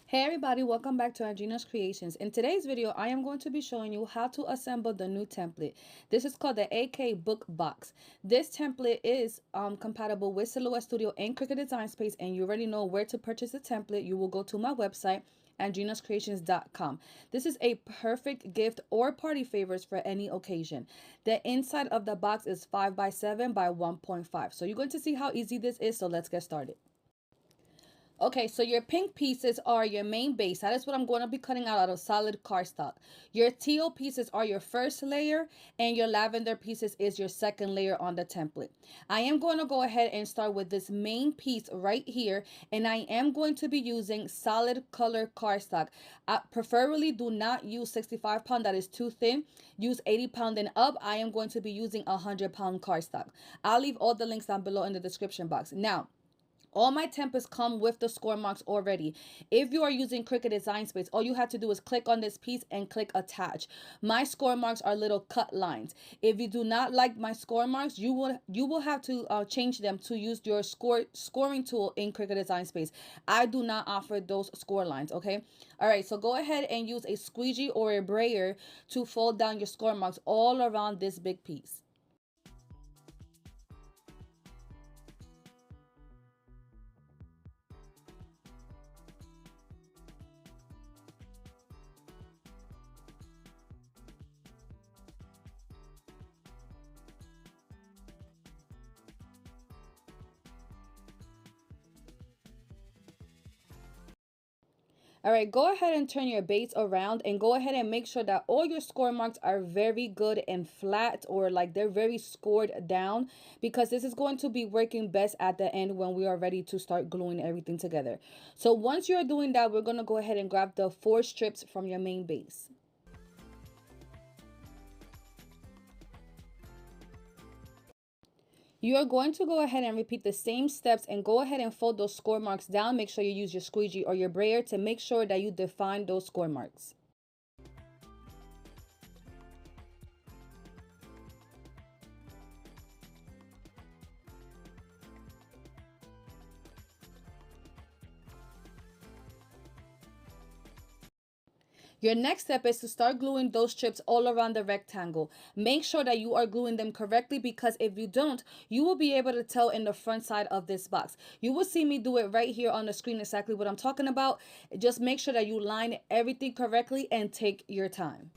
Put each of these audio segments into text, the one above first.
Hey everybody, welcome back to Andrina's Creations. In today's video, I am going to be showing you how to assemble the new template. This is called the AK Book Box. This template is compatible with Silhouette Studio and Cricut Design Space, and you already know where to purchase the template. You will go to my website, andrinaskreations.com. This is a perfect gift or party favors for any occasion. The inside of the box is 5 by 7 by 1.5. So you're going to see how easy this is, so let's get started. Okay, so your pink pieces are your main base. That is what I'm going to be cutting out of solid cardstock. Your teal pieces are your first layer, and your lavender pieces is your second layer on the template. I am going to go ahead and start with this main piece right here, and I am going to be using solid color cardstock. Preferably do not use 65 pound, that is too thin. Use 80 pound and up. I am going to be using 100 pound cardstock. I'll leave all the links down below in the description box. Now, all my templates come with the score marks already. If you are using Cricut Design Space, all you have to do is click on this piece and click attach. My score marks are little cut lines. If you do not like my score marks, you will have to change them to use your scoring tool in Cricut Design Space. I do not offer those score lines, okay? All right, so go ahead and use a squeegee or a brayer to fold down your score marks all around this big piece. All right, go ahead and turn your base around and go ahead and make sure that all your score marks are very good and flat, or like they're very scored down, because this is going to be working best at the end when we are ready to start gluing everything together. So once you're doing that, we're going to go ahead and grab the 4 strips from your main base. You are going to go ahead and repeat the same steps and go ahead and fold those score marks down. Make sure you use your squeegee or your brayer to make sure that you define those score marks. Your next step is to start gluing those strips all around the rectangle. Make sure that you are gluing them correctly, because if you don't, you will be able to tell in the front side of this box. You will see me do it right here on the screen exactly what I'm talking about. Just make sure that you line everything correctly and take your time.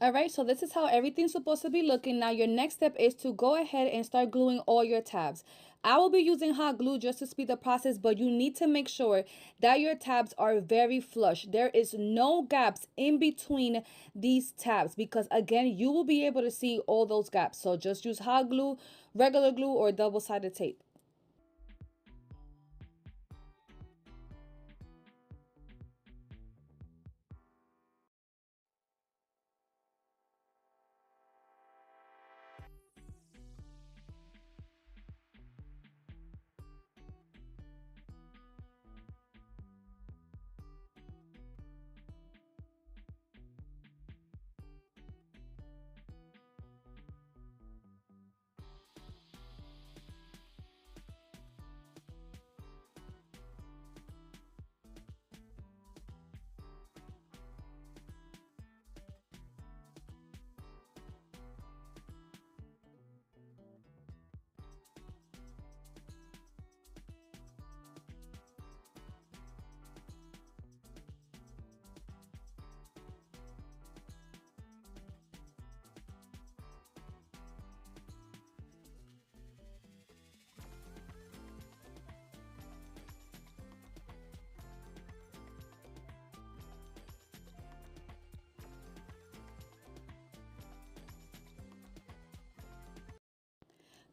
All right, so this is how everything's supposed to be looking. Now your next step is to go ahead and start gluing all your tabs. I will be using hot glue just to speed the process, but you need to make sure that your tabs are very flush. There is no gaps in between these tabs, because again, you will be able to see all those gaps. So just use hot glue, regular glue, or double-sided tape.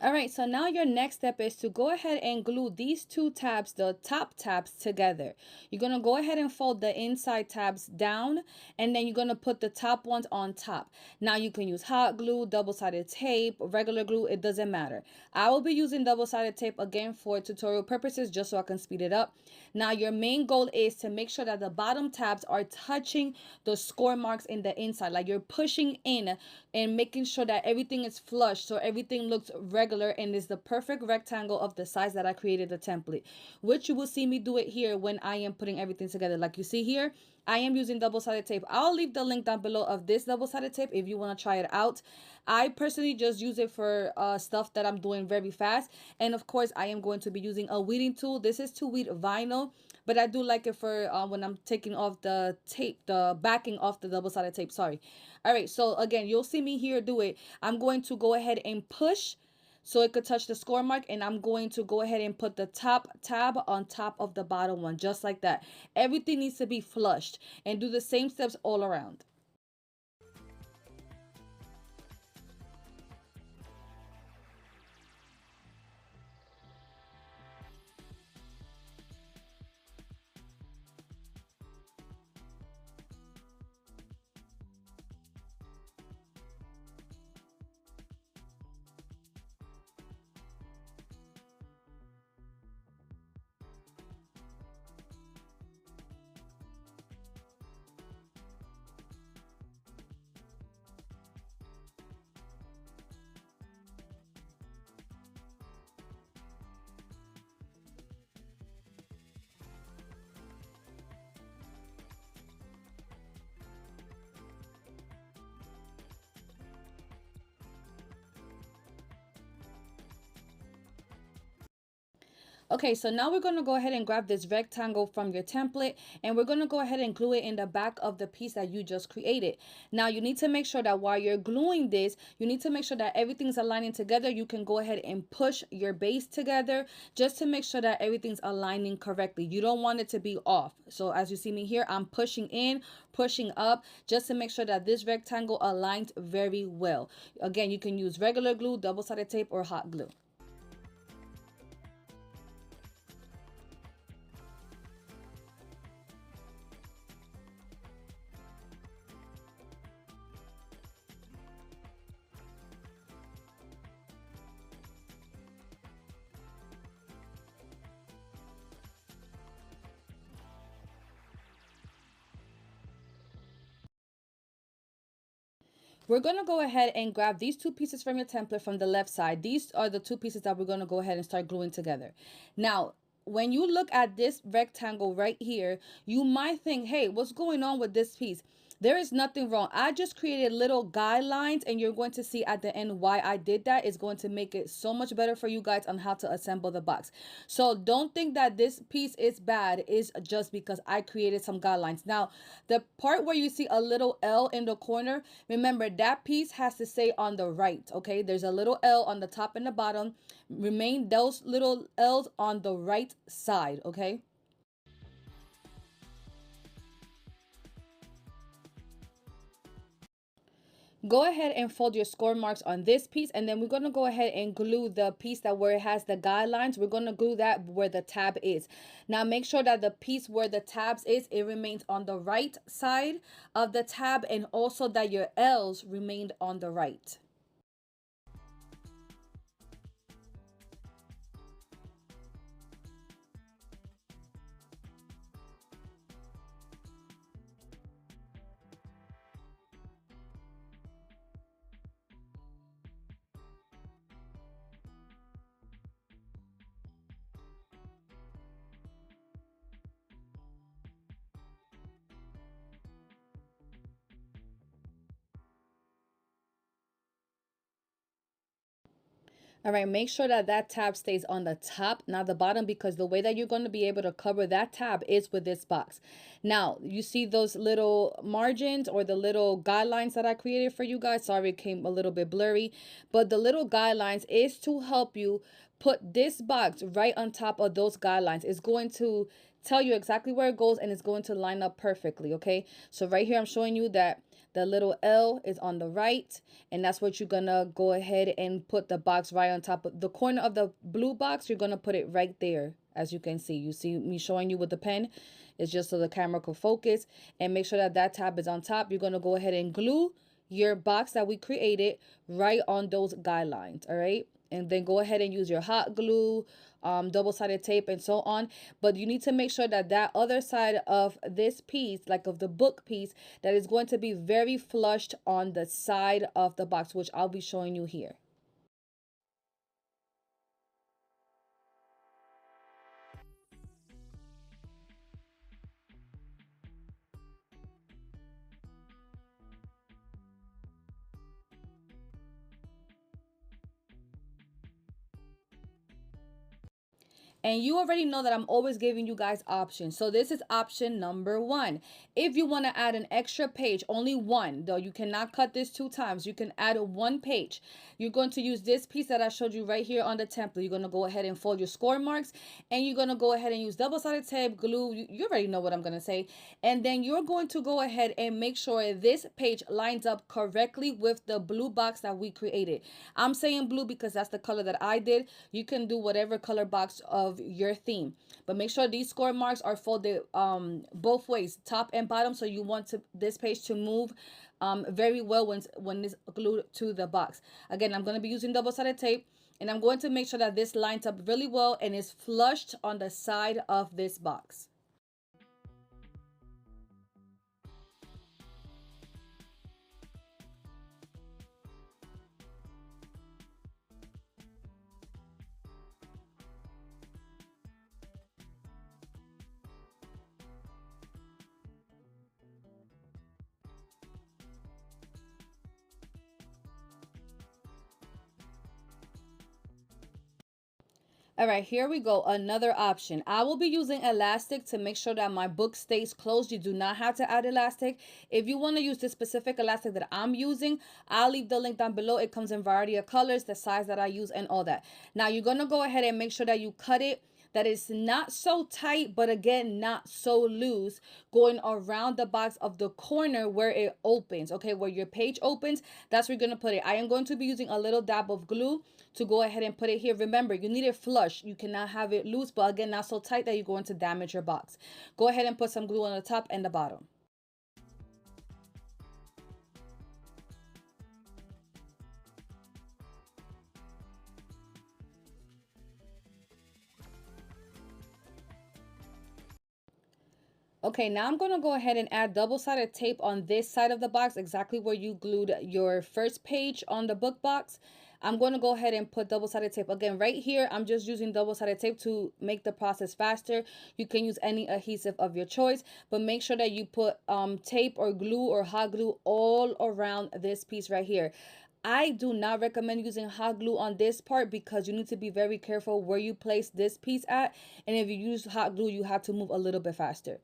All right, so now your next step is to go ahead and glue these two tabs, the top tabs, together. You're going to go ahead and fold the inside tabs down, and then you're going to put the top ones on top. Now you can use hot glue, double-sided tape, regular glue, it doesn't matter. I will be using double-sided tape again for tutorial purposes just so I can speed it up. Now your main goal is to make sure that the bottom tabs are touching the score marks in the inside, like you're pushing in and making sure that everything is flush so everything looks regular and is the perfect rectangle of the size that I created the template, which you will see me do it here when I am putting everything together. Like you see here, I am using double-sided tape. I'll leave the link down below of this double-sided tape if you want to try it out. I personally just use it for stuff that I'm doing very fast. And of course, I am going to be using a weeding tool. This is to weed vinyl, but I do like it for when I'm taking off the tape, the backing off the double-sided tape, sorry. All right, so again, you'll see me here do it. I'm going to go ahead and push so it could touch the score mark, and I'm going to go ahead and put the top tab on top of the bottom one, just like that. Everything needs to be flushed, and do the same steps all around. Okay, so now we're going to go ahead and grab this rectangle from your template, and we're going to go ahead and glue it in the back of the piece that you just created. Now you need to make sure that while you're gluing this, you need to make sure that everything's aligning together. You can go ahead and push your base together just to make sure that everything's aligning correctly. You don't want it to be off. So as you see me here, I'm pushing in, pushing up, just to make sure that this rectangle aligns very well. Again, you can use regular glue, double-sided tape, or hot glue. We're going to go ahead and grab these two pieces from your template from the left side. These are the two pieces that we're going to go ahead and start gluing together. Now, when you look at this rectangle right here, you might think, hey, what's going on with this piece? There is nothing wrong. I just created little guidelines, and you're going to see at the end why I did that. It's going to make it so much better for you guys on how to assemble the box. So don't think that this piece is bad. It's just because I created some guidelines. Now, the part where you see a little L in the corner, remember that piece has to stay on the right, okay? There's a little L on the top and the bottom. Remain those little L's on the right side, okay? Go ahead and fold your score marks on this piece, and then we're going to go ahead and glue the piece that where it has the guidelines. We're going to glue that where the tab is. Now make sure that the piece where the tabs is, it remains on the right side of the tab, and also that your L's remained on the right. All right, make sure that that tab stays on the top, not the bottom, because the way that you're going to be able to cover that tab is with this box. Now, you see those little margins or the little guidelines that I created for you guys. Sorry, it came a little bit blurry, but the little guidelines is to help you put this box right on top of those guidelines. It's going to tell you exactly where it goes, and it's going to line up perfectly, okay? So right here, I'm showing you that The little L is on the right, and that's what you're gonna go ahead and put the box right on top of the corner of the blue box. You're gonna put it right there. As you can see, you see me showing you with the pen. It's just so the camera could focus, and make sure that that tab is on top. You're gonna go ahead and glue your box that we created right on those guidelines. All right, and then go ahead and use your hot glue, double-sided tape, and so on. But you need to make sure that that other side of this piece, like of the book piece, that is going to be very flushed on the side of the box, which I'll be showing you here. And you already know that I'm always giving you guys options. So this is option number 1. If you want to add an extra page, only one, though you cannot cut this 2 times. You can add 1 page. You're going to use this piece that I showed you right here on the template. You're going to go ahead and fold your score marks, and you're going to go ahead and use double-sided tape, glue. You already know what I'm going to say. And then you're going to go ahead and make sure this page lines up correctly with the blue box that we created. I'm saying blue because that's the color that I did. You can do whatever color box of your theme, but make sure these score marks are folded both ways, top and bottom, so you want this page to move very well when it's glued to the box. Again, I'm going to be using double-sided tape, and I'm going to make sure that this lines up really well and is flushed on the side of this box. All right, here we go. Another option. I will be using elastic to make sure that my book stays closed. You do not have to add elastic. If you want to use the specific elastic that I'm using, I'll leave the link down below. It comes in a variety of colors, the size that I use, and all that. Now, you're going to go ahead and make sure that you cut it that is not so tight, but again, not so loose, going around the box of the corner where it opens, okay, where your page opens. That's where you're going to put it. I am going to be using a little dab of glue to go ahead and put it here. Remember, you need it flush. You cannot have it loose, but again, not so tight that you're going to damage your box. Go ahead and put some glue on the top and the bottom. Okay, now I'm going to go ahead and add double-sided tape on this side of the box, exactly where you glued your first page on the book box. I'm going to go ahead and put double-sided tape. Again, right here, I'm just using double-sided tape to make the process faster. You can use any adhesive of your choice, but make sure that you put tape or glue or hot glue all around this piece right here. I do not recommend using hot glue on this part because you need to be very careful where you place this piece at. And if you use hot glue, you have to move a little bit faster.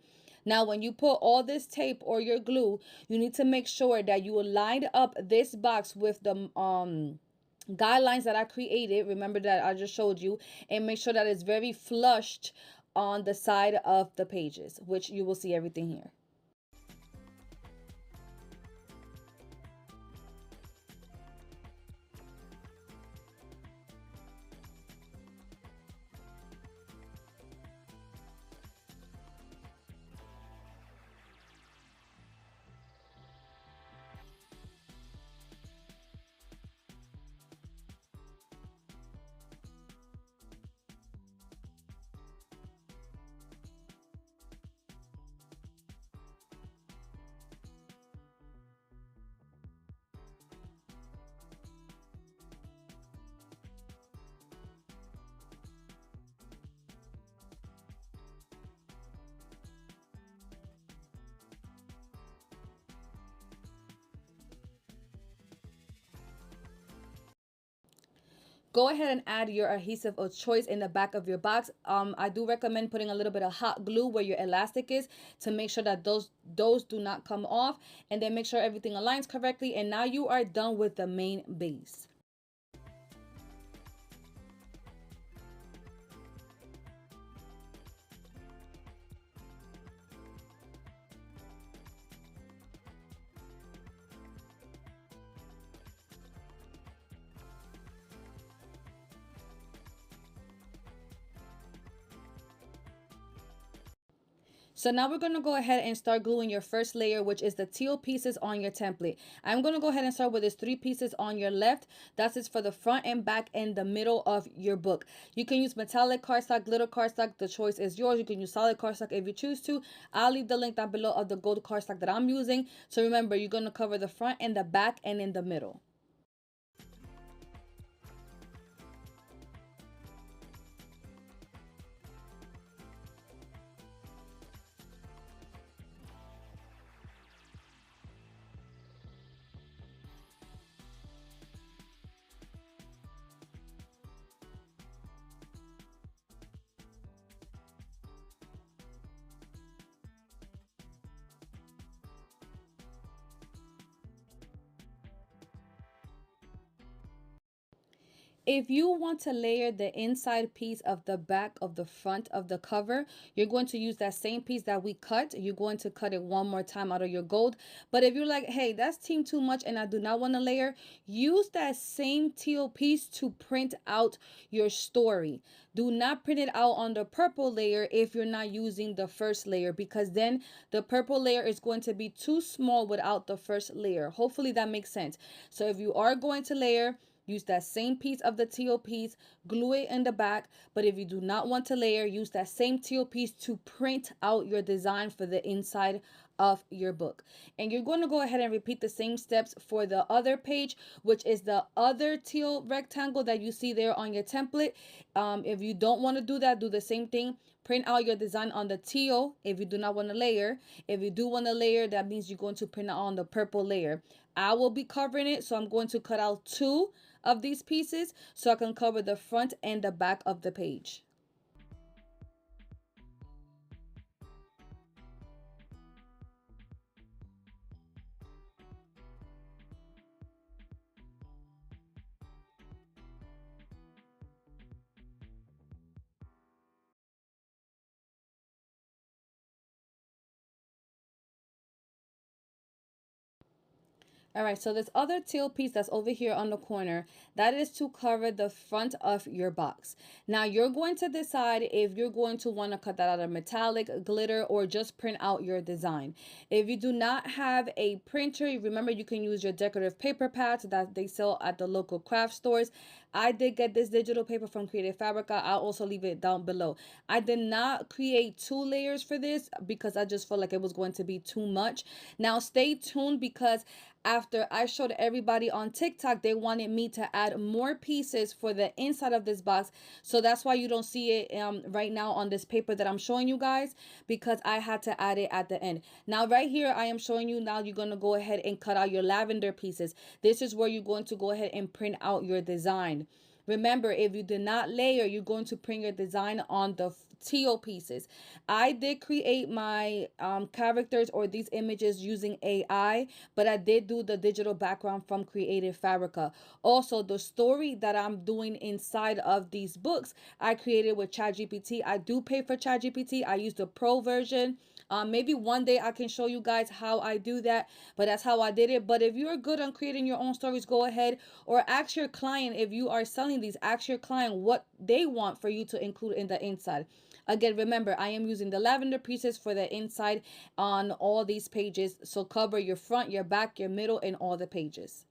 Now, when you put all this tape or your glue, you need to make sure that you line up this box with the guidelines that I created. Remember that I just showed you, and make sure that it's very flushed on the side of the pages, which you will see everything here. Go ahead and add your adhesive of choice in the back of your box. I do recommend putting a little bit of hot glue where your elastic is to make sure that those do not come off, and then make sure everything aligns correctly. And now you are done with the main base. So now we're going to go ahead and start gluing your first layer, which is the teal pieces on your template. I'm going to go ahead and start with these 3 pieces on your left. That's it for the front and back and the middle of your book. You can use metallic cardstock, glitter cardstock. The choice is yours. You can use solid cardstock if you choose to. I'll leave the link down below of the gold cardstock that I'm using. So remember, you're going to cover the front and the back and in the middle. If you want to layer the inside piece of the back of the front of the cover, you're going to use that same piece that we cut. You're going to cut it one more time out of your gold. But if you're like, hey, that's team too much and I do not want to layer, use that same teal piece to print out your story. Do not print it out on the purple layer if you're not using the first layer, because then the purple layer is going to be too small without the first layer. Hopefully that makes sense. So if you are going to layer, use that same piece of the teal piece, glue it in the back. But if you do not want to layer, use that same teal piece to print out your design for the inside of your book. And you're going to go ahead and repeat the same steps for the other page, which is the other teal rectangle that you see there on your template. If you don't want to do that, do the same thing. Print out your design on the teal if you do not want to layer. If you do want to layer, that means you're going to print out on the purple layer. I will be covering it, so I'm going to cut out 2 of these pieces so I can cover the front and the back of the page. All right, so this other teal piece that's over here on the corner, that is to cover the front of your box. Now you're going to decide if you're going to want to cut that out of metallic, glitter, or just print out your design. If you do not have a printer, remember you can use your decorative paper pads that they sell at the local craft stores. I did get this digital paper from Creative Fabrica. I'll also leave it down below. I did not create 2 layers for this because I just felt like it was going to be too much. Now stay tuned, because after I showed everybody on TikTok, they wanted me to add more pieces for the inside of this box. So that's why you don't see it right now on this paper that I'm showing you guys, because I had to add it at the end. Now right here, I am showing you, now you're going to go ahead and cut out your lavender pieces. This is where you're going to go ahead and print out your design. Remember, if you did not layer, you're going to print your design on the teal pieces. I did create my characters or these images using AI, but I did do the digital background from Creative Fabrica. Also, the story that I'm doing inside of these books, I created with ChatGPT. I do pay for ChatGPT. I use the pro version. Maybe one day I can show you guys how I do that, but that's how I did it. But if you're good on creating your own stories, go ahead, or ask your client, if you are selling these, ask your client what they want for you to include in the inside. Again, remember, I am using the lavender pieces for the inside on all these pages. So cover your front, your back, your middle, and all the pages.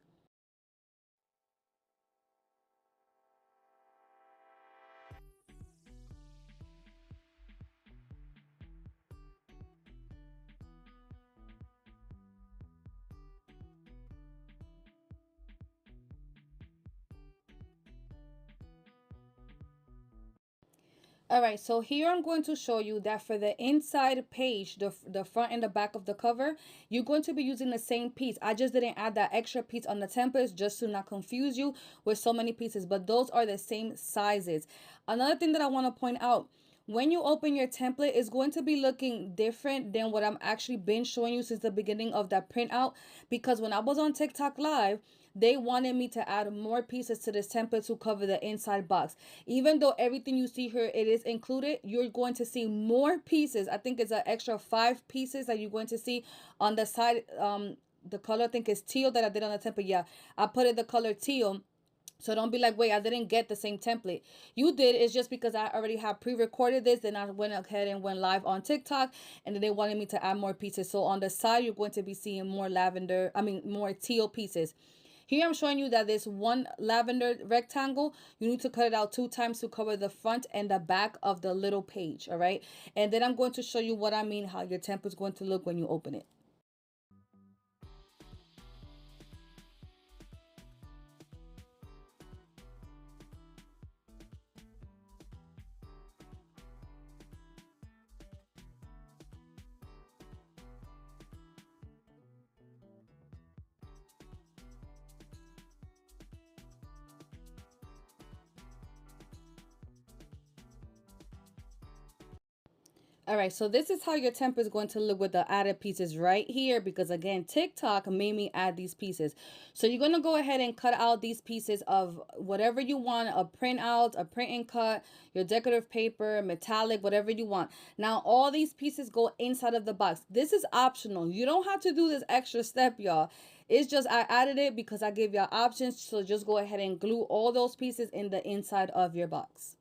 All right, so here I'm going to show you that for the inside page, the front and the back of the cover, you're going to be using the same piece. I just didn't add that extra piece on the templates just to not confuse you with so many pieces, but those are the same sizes. Another thing that I want to point out, when you open your template, it's going to be looking different than what I'm actually been showing you since the beginning of that printout, because when I was on TikTok live, they wanted me to add more pieces to this template to cover the inside box. Even though everything you see here, it is included, you're going to see more pieces. I think it's an extra 5 pieces that you're going to see on the side. The color I think is teal that I did on the template. Yeah, I put it the color teal. So don't be like, wait, I didn't get the same template. You did. It's just because I already have pre-recorded this. Then I went ahead and went live on TikTok, and then they wanted me to add more pieces. So on the side, you're going to be seeing more more teal pieces. Here I'm showing you that this one lavender rectangle, you need to cut it out 2 times to cover the front and the back of the little page, all right? And then I'm going to show you what I mean, how your template is going to look when you open it. All right, so this is how your template is going to look with the added pieces right here, because again, TikTok made me add these pieces. So you're going to go ahead and cut out these pieces of whatever you want, a print out, a print and cut, your decorative paper, metallic, whatever you want. Now, all these pieces go inside of the box. This is optional. You don't have to do this extra step, y'all. It's just I added it because I gave y'all options. So just go ahead and glue all those pieces in the inside of your box.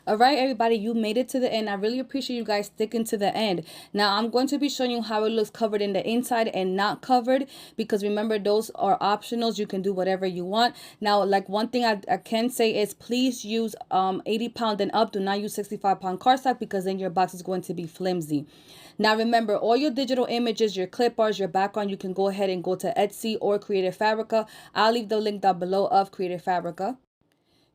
All right, everybody, you made it to the end. I really appreciate you guys sticking to the end. Now, I'm going to be showing you how it looks covered in the inside and not covered, because remember, those are optionals. You can do whatever you want. Now, like one thing I can say is please use 80-pound and up. Do not use 65-pound cardstock, because then your box is going to be flimsy. Now, remember, all your digital images, your clip bars, your background, you can go ahead and go to Etsy or Creative Fabrica. I'll leave the link down below of Creative Fabrica.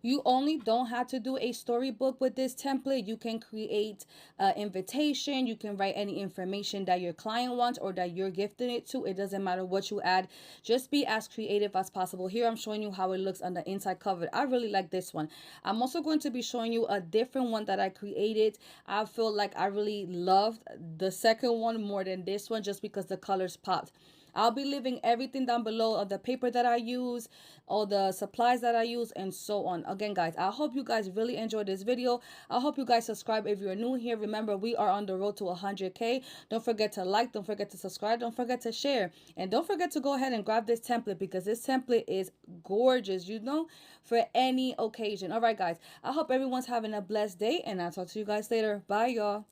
You only don't have to do a storybook with this template. You can create an invitation. You can write any information that your client wants or that you're gifting it to. It doesn't matter what you add. Just be as creative as possible. Here I'm showing you how it looks on the inside cover. I really like this one. I'm also going to be showing you a different one that I created. I feel like I really loved the second one more than this one, just because the colors popped. I'll be leaving everything down below of the paper that I use, all the supplies that I use, and so on. Again, guys, I hope you guys really enjoyed this video. I hope you guys subscribe if you're new here. Remember, we are on the road to 100K. Don't forget to like, don't forget to subscribe, don't forget to share, and don't forget to go ahead and grab this template, because this template is gorgeous, you know, for any occasion. All right, guys, I hope everyone's having a blessed day, and I'll talk to you guys later. Bye, y'all.